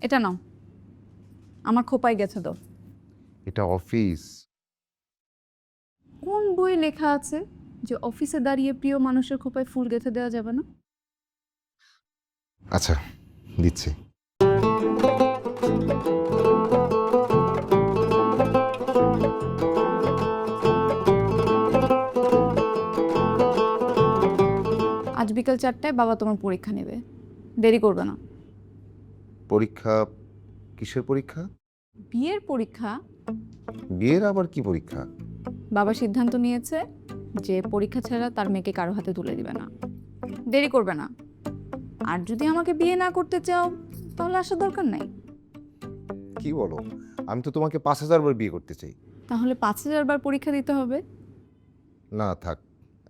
এটা নাও, আমার খোপায় গেছে তো। এটা অফিস। কোন বই লেখা আছে যে অফিসে দাঁড়িয়ে প্রিয় মানুষের খোপায় ফুল গেঁথে দেওয়া যাবে না? আচ্ছা, দিচ্ছি। আজ বিকেল 4টায় বাবা তোমার পরীক্ষা নেবে, দেরি করবে না। পরীক্ষা? কিসের পরীক্ষা? বিয়ের পরীক্ষা। বিয়ের আবার কি পরীক্ষা? বাবা সিদ্ধান্ত নিয়েছে যে পরীক্ষা ছাড়া তার মেয়েকে কারো হাতে তুলে দিবে না। দেরি করবে না। আর যদি আমাকে বিয়ে না করতে চাও তাহলে আসার দরকার নাই। কি বলো? আমি তো তোমাকে 5,000 বার বিয়ে করতে চাই। তাহলে 5,000 বার পরীক্ষা দিতে হবে? না থাক,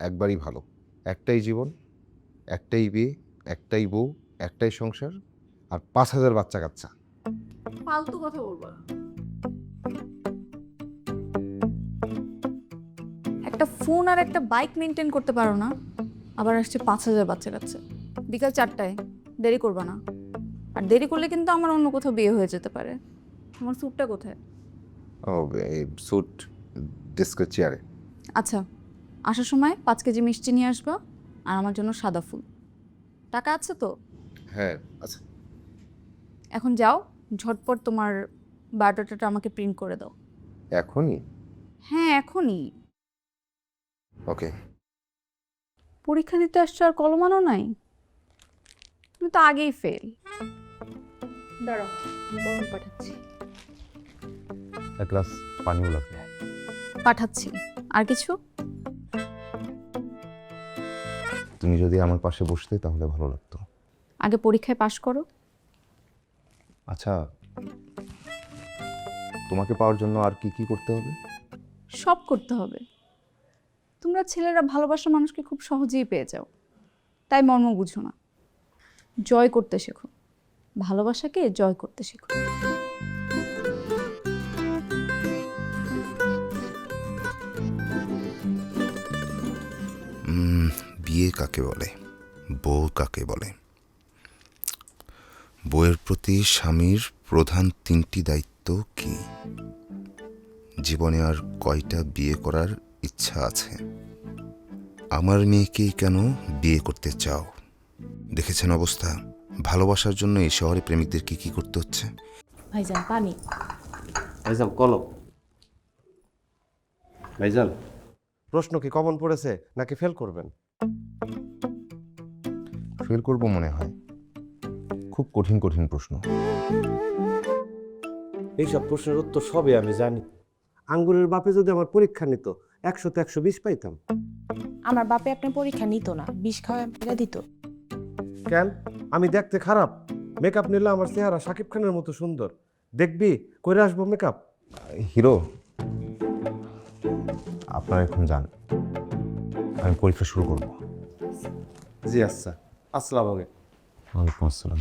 একবারই ভালো। একটাই জীবন, একটাই বিয়ে, একটাই বউ, একটাই সংসার, আর 5,000 বাচ্চা কাচ্চা। ফালতু কথা বলবো না। একটা ফোন আর একটা বাইক মেনটেন করতে পারো না, আবার আসছে 5,000 বাচ্চা কাচ্চা। বিকাল 4টায়, দেরি করবা না। আর দেরি করলে কিন্তু আমার অন্য কোথাও বিয়ে হয়ে যেতে পারে। আমার স্যুটটা কোথায়? ও, এই স্যুট ডেস্কের চেয়ারে। আচ্ছা, আসার সময় 5 কেজি মিষ্টি নিয়ে আসবা, আর আমার জন্য সাদা ফুল। টাকা আছে তো? হ্যাঁ, আচ্ছা। এখন যাও, ঝটপট তোমার বায়োডাটাটা আমাকে প্রিন্ট করে দাও। এখনই? হ্যাঁ, এখনই। ওকে। পরীক্ষা দিতে আসছো আর কলমানো নাই? তুমি তো আগেই ফেল। দাঁড়াও, গরম পাঠাচ্ছি। এক গ্লাস পানিও লাগবে। পাঠাচ্ছি। আর কিছু? তুমি যদি আমার পাশে বসতে তাহলে ভালো লাগতো। আগে পরীক্ষায় পাশ করো। আচ্ছা, তোমাকে পাওয়ার জন্য আর কি কি করতে হবে? সব করতে হবে। তোমরা ছেলেরা ভালোবাসা মানুষকে খুব সহজেই পেয়ে যাও, তাই মর্ম বুঝো না। জয় করতে শেখো, ভালোবাসাকে জয় করতে শেখো। বিয়ে কাকে বলে, বউ কাকে বলে? বউয়ের প্রতি স্বামীর প্রধান 3টি দায়িত্ব কি? জীবনে আর কয়টা বিয়ে করার ইচ্ছা আছে? আমার মেয়েকেই কেন বিয়ে করতে চাও? দেখেছেন অবস্থা? ভালোবাসার জন্য এই শহরে প্রেমিকদের কি করতে হচ্ছে? ভাইজান পানি। ভাইজান কলম। ভাইজান, প্রশ্ন কি কমন পড়েছে নাকি ফেল করবেন? ফেল করবো মনে হয়। খুব কঠিন কঠিন প্রশ্ন। এইসব প্রশ্নের উত্তর সবই আমি জানি। আঙ্গুরের বাপে যদি আমার পরীক্ষা নিত 100-তে 120 পাইতাম। আমার বাপে আপনার পরীক্ষা নিত না, বিষ খাওয়া আপনারা দিত। কেন? আমি দেখতে খারাপ? মেকআপ নিলে আমার চেহারা শাকিব খানের মতো সুন্দর। দেখবি করে আসবো মেকআপ। হিরো, আপনারা এখন যান, আমি পরীক্ষা শুরু করব। জি আচ্ছা, আসসালামু আলাইকুম। ওয়ালাইকুম আসসালাম।